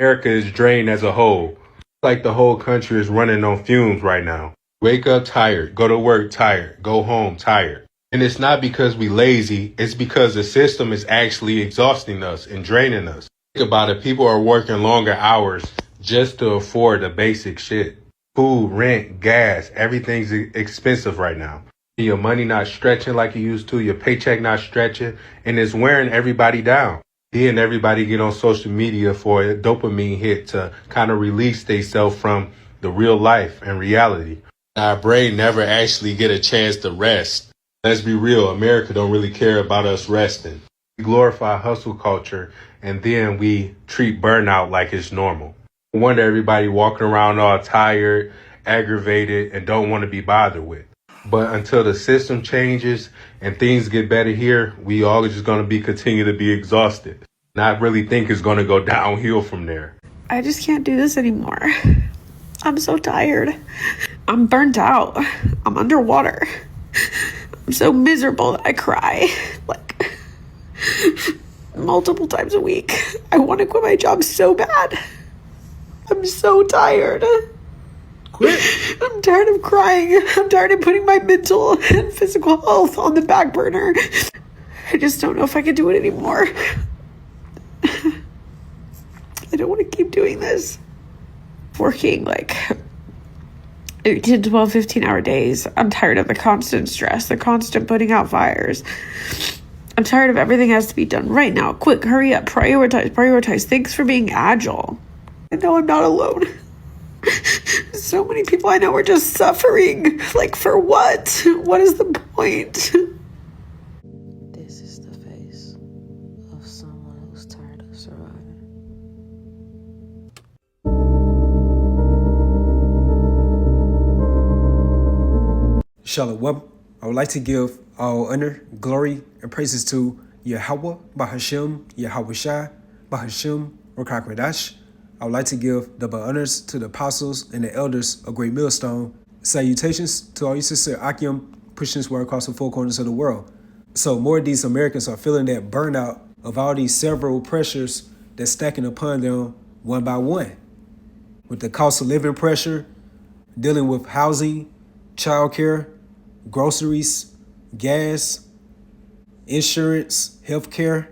America is drained as a whole. Like the whole country is running on fumes right now. Wake up tired, go to work tired, go home tired. And it's not because we lazy, it's because the system is actually exhausting us and draining us. Think about it, people are working longer hours just to afford the basic shit. Food, rent, gas, everything's expensive right now. Your money not stretching like it used to, your paycheck not stretching, and it's wearing everybody down. Then everybody get on social media for a dopamine hit to kind of release themselves from the real life and reality. Our brain never actually get a chance to rest. Let's be real, America don't really care about us resting. We glorify hustle culture and then we treat burnout like it's normal. No wonder everybody walking around all tired, aggravated, and don't want to be bothered with. But until the system changes and things get better here, we all just going to continue to be exhausted. Not really think it's going to go downhill from there. I just can't do this anymore. I'm so tired. I'm burnt out. I'm underwater. I'm so miserable that I cry like multiple times a week. I want to quit my job so bad. I'm so tired. Quit. I'm tired of crying. I'm tired of putting my mental and physical health on the back burner. I just don't know if I can do it anymore. I don't want to keep doing this. Working like 10, 12, 15-hour days. I'm tired of the constant stress, the constant putting out fires. I'm tired of everything has to be done right now. Quick, hurry up, prioritize. Thanks for being agile. I know I'm not alone. So many people I know are just suffering. Like, for what? What is the point? This is the face of someone who's tired of surviving. Shalom. I would like to give all honor, glory, and praises to YAHAWAH BAHASHAM YAHAWASHI BAHASHAM Rakakwadash. I would like to give double honors to the apostles and the elders of Great Millstone. Salutations to all you sincere Akim pushing this word across the four corners of the world. So more of these Americans are feeling that burnout of all these several pressures that's stacking upon them one by one. With the cost of living pressure, dealing with housing, childcare, groceries, gas, insurance, healthcare,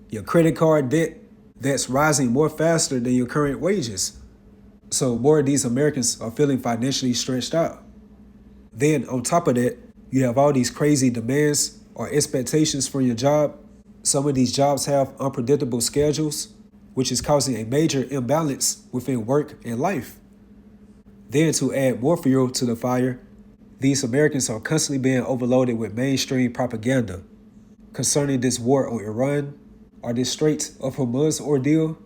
your credit card debt that's rising more faster than your current wages. So more of these Americans are feeling financially stretched out. Then on top of that, you have all these crazy demands or expectations from your job. Some of these jobs have unpredictable schedules, which is causing a major imbalance within work and life. Then to add more fuel to the fire, these Americans are constantly being overloaded with mainstream propaganda concerning this war on Iran or this Strait of Hormuz ordeal,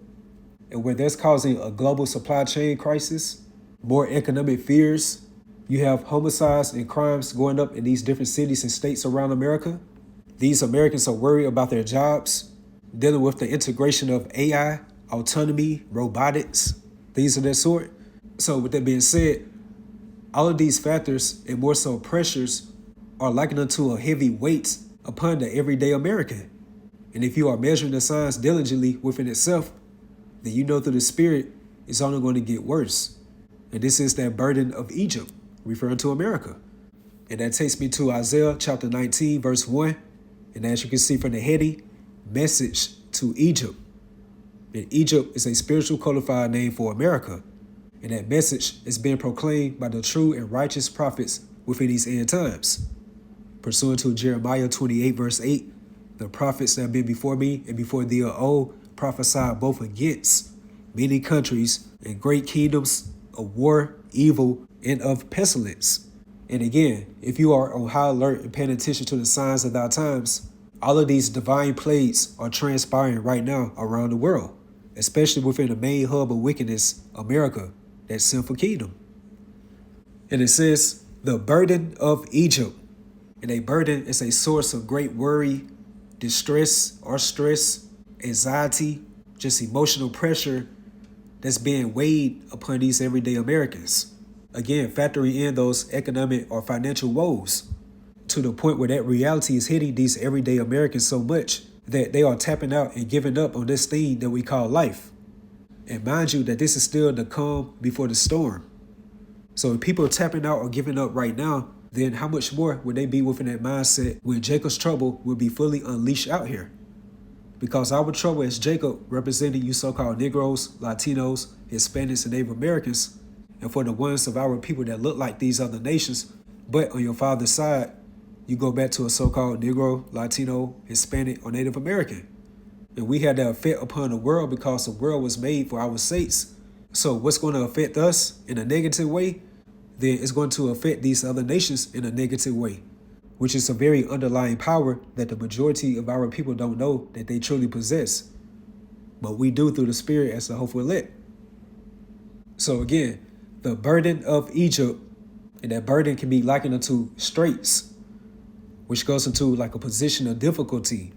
and where that's causing a global supply chain crisis, more economic fears. You have homicides and crimes going up in these different cities and states around America. These Americans are worried about their jobs, dealing with the integration of AI, autonomy, robotics, things of that sort. So with that being said, all of these factors and more so pressures are likened unto a heavy weight upon the everyday American. And if you are measuring the signs diligently within itself, then you know through the spirit it's only going to get worse. And this is that burden of Egypt, referring to America. And that takes me to Isaiah chapter 19, verse 1. And as you can see from the heading, message to Egypt. And Egypt is a spiritual codified name for America. And that message is being proclaimed by the true and righteous prophets within these end times. Pursuant to Jeremiah 28, verse 8, the prophets that have been before me and before thee are old prophesied both against many countries and great kingdoms of war, evil, and of pestilence. And again, if you are on high alert and paying attention to the signs of our times, all of these divine plagues are transpiring right now around the world, especially within the main hub of wickedness, America, that sinful kingdom. And it says, the burden of Egypt. And a burden is a source of great worry, distress or stress, anxiety, just emotional pressure that's being weighed upon these everyday Americans. Again, factoring in those economic or financial woes to the point where that reality is hitting these everyday Americans so much that they are tapping out and giving up on this thing that we call life. And mind you that this is still the calm before the storm. So if people are tapping out or giving up right now, then how much more would they be within that mindset when Jacob's trouble will be fully unleashed out here? Because our trouble as Jacob represented you so-called Negroes, Latinos, Hispanics, and Native Americans, and for the ones of our people that look like these other nations, but on your father's side, you go back to a so-called Negro, Latino, Hispanic, or Native American. And we had that effect upon the world because the world was made for our sakes. So what's going to affect us in a negative way, then it's going to affect these other nations in a negative way, which is a very underlying power that the majority of our people don't know that they truly possess. But we do through the Spirit as the hopeful elect. So again, the burden of Egypt, and that burden can be likened unto straits, which goes into like a position of difficulty.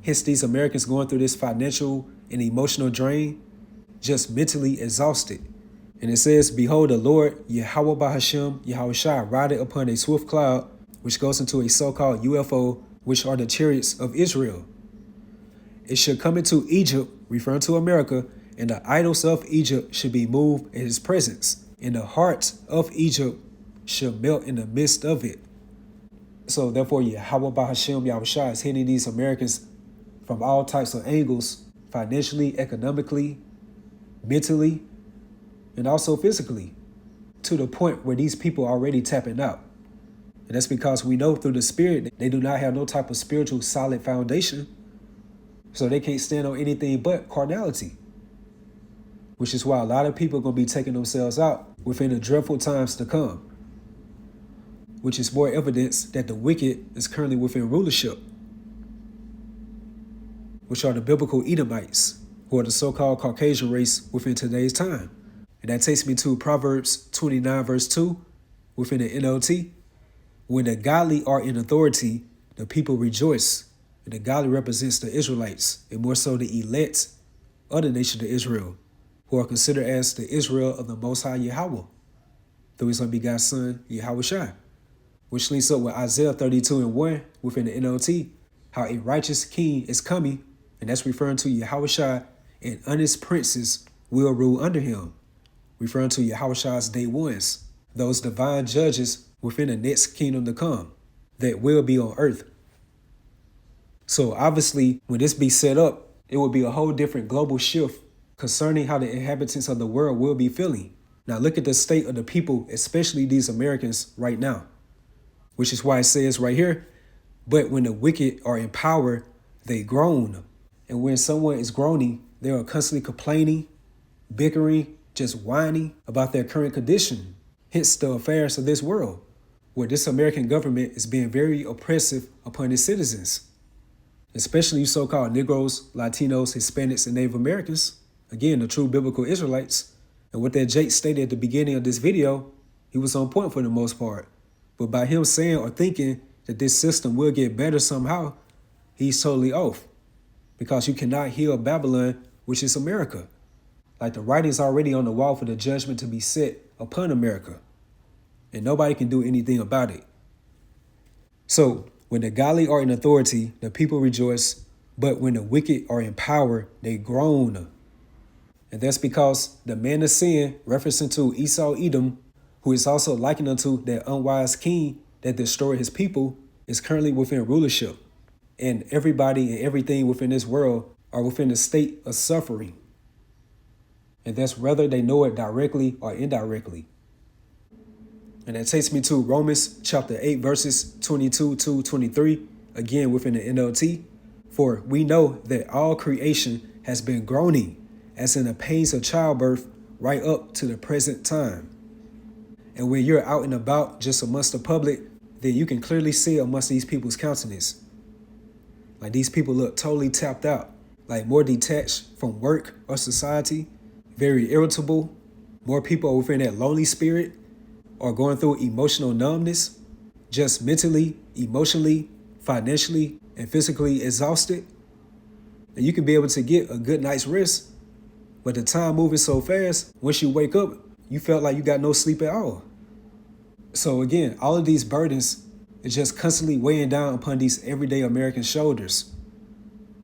Hence these Americans going through this financial and emotional drain, just mentally exhausted. And it says, behold, the Lord, YAHAWAH BAHASHAM YAHAWASHI, riding upon a swift cloud, which goes into a so-called UFO, which are the chariots of Israel. It should come into Egypt, referring to America, and the idols of Egypt should be moved in his presence, and the heart of Egypt should melt in the midst of it. So therefore, YAHAWAH BAHASHAM YAHAWASHI is hitting these Americans from all types of angles, financially, economically, mentally, and also physically, to the point where these people are already tapping out. And that's because we know through the Spirit, they do not have no type of spiritual solid foundation. So they can't stand on anything but carnality. Which is why a lot of people are going to be taking themselves out within the dreadful times to come. Which is more evidence that the wicked is currently within rulership, which are the biblical Edomites, who are the so-called Caucasian race within today's time. And that takes me to Proverbs 29 verse 2 within the NLT. When the godly are in authority, the people rejoice. And the godly represents the Israelites, and more so the elect of the nation of Israel, who are considered as the Israel of the Most High Yahawah, through his only begotten Son, Yahawashi. Which links up with Isaiah 32:1 within the NLT, how a righteous king is coming, and that's referring to Yahawashi, and honest princes will rule under him, referring to Yahawashi's day ones, those divine judges within the next kingdom to come, that will be on earth. So obviously, when this be set up, it will be a whole different global shift concerning how the inhabitants of the world will be feeling. Now look at the state of the people, especially these Americans right now, which is why it says right here, but when the wicked are in power, they groan. And when someone is groaning, they are constantly complaining, bickering, just whining about their current condition. Hence the affairs of this world, where this American government is being very oppressive upon its citizens, especially you so-called Negroes, Latinos, Hispanics, and Native Americans. Again, the true biblical Israelites. And what that Jake stated at the beginning of this video, he was on point for the most part. But by him saying or thinking that this system will get better somehow, he's totally off. Because you cannot heal Babylon, which is America. Like the writing's already on the wall for the judgment to be set upon America. And nobody can do anything about it. So when the godly are in authority, the people rejoice. But when the wicked are in power, they groan. And that's because the man of sin, referencing to Esau Edom, who is also likened unto that unwise king that destroyed his people, is currently within rulership. And everybody and everything within this world are within a state of suffering. And that's whether they know it directly or indirectly. And that takes me to Romans chapter 8, verses 22 to 23, again within the NLT. For we know that all creation has been groaning, as in the pains of childbirth, right up to the present time. And when you're out and about just amongst the public, then you can clearly see amongst these people's countenance. Like these people look totally tapped out, like more detached from work or society, very irritable. More people are within that lonely spirit or going through emotional numbness, just mentally, emotionally, financially, and physically exhausted. And you can be able to get a good night's rest, but the time moving so fast, once you wake up, you felt like you got no sleep at all. So again, all of these burdens is just constantly weighing down upon these everyday American shoulders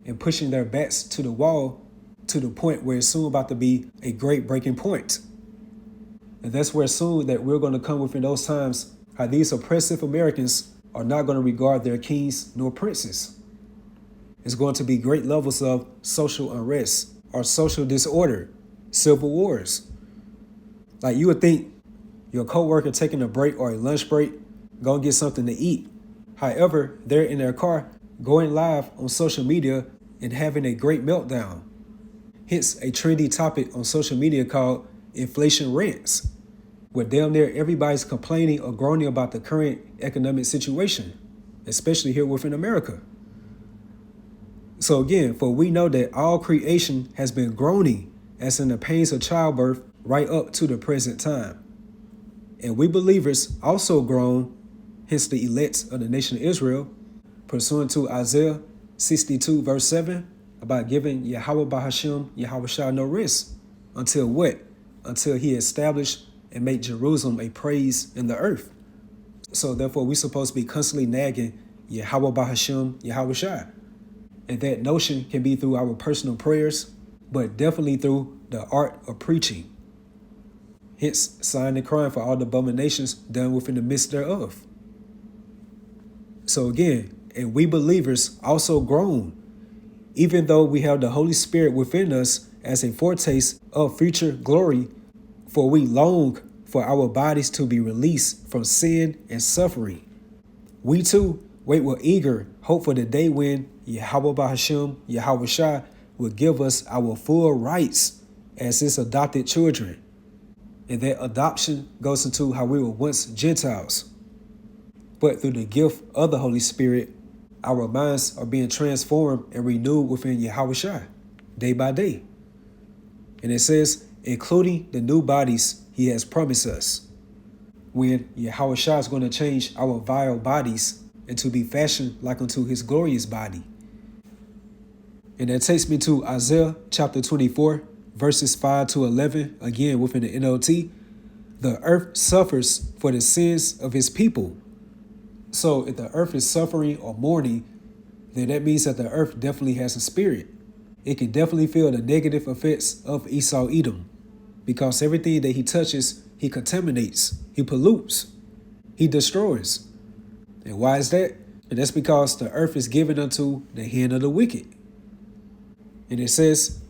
and pushing their backs to the wall to the point where it's soon about to be a great breaking point. And that's where soon that we're going to come within those times, how these oppressive Americans are not going to regard their kings nor princes. It's going to be great levels of social unrest or social disorder, civil wars. Like you would think your coworker taking a break or a lunch break, go get something to eat. However, they're in their car going live on social media and having a great meltdown. Hence a trendy topic on social media called inflation rants, where damn near everybody's complaining or groaning about the current economic situation, especially here within America. So again, for we know that all creation has been groaning, as in the pains of childbirth, right up to the present time. And we believers also groan, hence the elect of the nation of Israel, pursuant to Isaiah 62 verse 7, about giving YAHAWAH BAHASHAM YAHAWASHI no rest. Until what? Until he established and make Jerusalem a praise in the earth. So therefore we supposed to be constantly nagging YAHAWAH BAHASHAM YAHAWASHI. And that notion can be through our personal prayers, but definitely through the art of preaching. Hence, sighing and crying for all the abominations done within the midst thereof. So again, and we believers also groan, even though we have the Holy Spirit within us as a foretaste of future glory, for we long for our bodies to be released from sin and suffering. We too wait with eager hope for the day when YAHAWAH BAHASHAM YAHAWASHI will give us our full rights as his adopted children. And that adoption goes into how we were once Gentiles. But through the gift of the Holy Spirit, our minds are being transformed and renewed within Yahawashi day by day. And it says, including the new bodies he has promised us. When Yahawashi is going to change our vile bodies and to be fashioned like unto his glorious body. And that takes me to Isaiah chapter 24, verses 5 to 11, again within the NLT. The earth suffers for the sins of his people. So if the earth is suffering or mourning, then that means that the earth definitely has a spirit. It can definitely feel the negative effects of Esau Edom, because everything that he touches, he contaminates, he pollutes, he destroys. And why is that? And that's because the earth is given unto the hand of the wicked. And it says,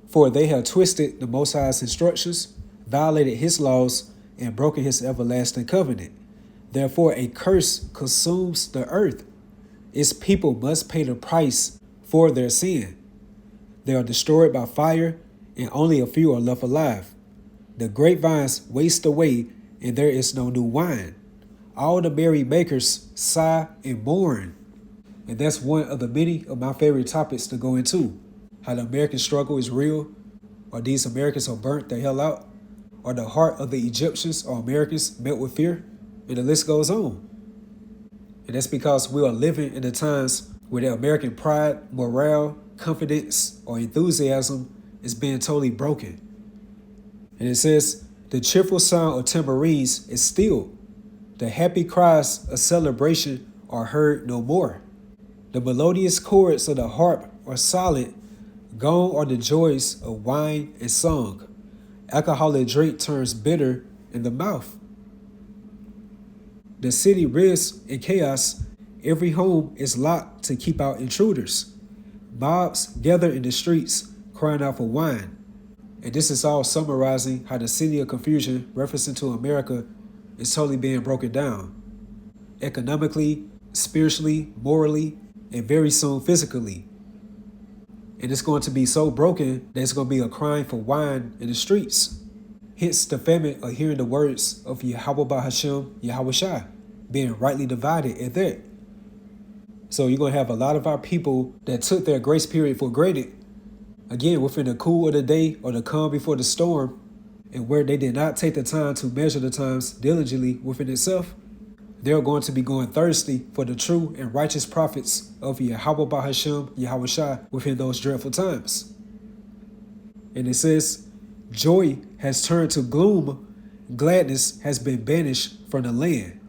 for they have twisted the Most High's instructions, violated his laws, and broken his everlasting covenant. Therefore, a curse consumes the earth. Its people must pay the price for their sin. They are destroyed by fire, and only a few are left alive. The grapevines waste away, and there is no new wine. All the merry makers sigh and mourn. And that's one of the many of my favorite topics to go into. How the American struggle is real, or these Americans are burnt the hell out, or the heart of the Egyptians or Americans melt with fear, and the list goes on. And that's because we are living in the times where the American pride, morale, confidence, or enthusiasm is being totally broken. And it says, the cheerful sound of tambourines is stilled. The happy cries of celebration are heard no more. The melodious chords of the harp are silent. Gone are the joys of wine and song. Alcoholic drink turns bitter in the mouth. The city writhes in chaos. Every home is locked to keep out intruders. Mobs gather in the streets, crying out for wine. And this is all summarizing how the city of confusion, referencing to America, is totally being broken down. Economically, spiritually, morally, and very soon physically. And it's going to be so broken that it's going to be a crying for wine in the streets. Hence the famine of hearing the words of YAHAWAH BAHASHAM YAHAWASHI being rightly divided at that. So you're going to have a lot of our people that took their grace period for granted, again, within the cool of the day or the calm before the storm, and where they did not take the time to measure the times diligently within itself, they're going to be going thirsty for the true and righteous prophets of YAHAWAH BAHASHAM YAHAWASHI within those dreadful times. And it says, joy has turned to gloom, gladness has been banished from the land.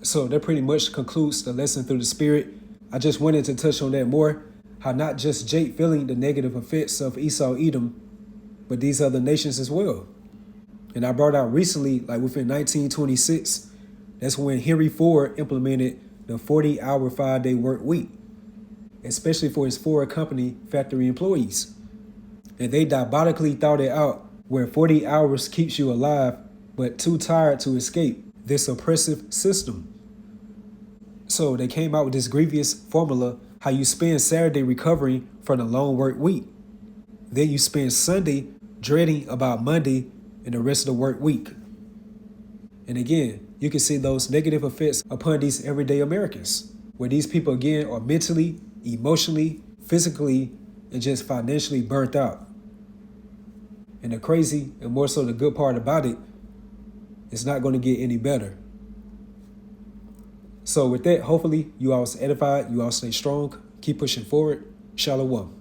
So that pretty much concludes the lesson through the Spirit. I just wanted to touch on that more, how not just Jake feeling the negative effects of Esau Edom, but these other nations as well. And I brought out recently, like within 1926, that's when Henry Ford implemented the 40-hour 5-day work week, especially for his Ford company factory employees. And they diabolically thought it out where 40 hours keeps you alive, but too tired to escape this oppressive system. So they came out with this grievous formula, how you spend Saturday recovering from a long work week. Then you spend Sunday dreading about Monday and the rest of the work week. And again, you can see those negative effects upon these everyday Americans, where these people again are mentally, emotionally, physically, and just financially burnt out. And the crazy, and more so the good part about it, it's not going to get any better. So with that, hopefully you all stay edified, you all stay strong, keep pushing forward. Shalom.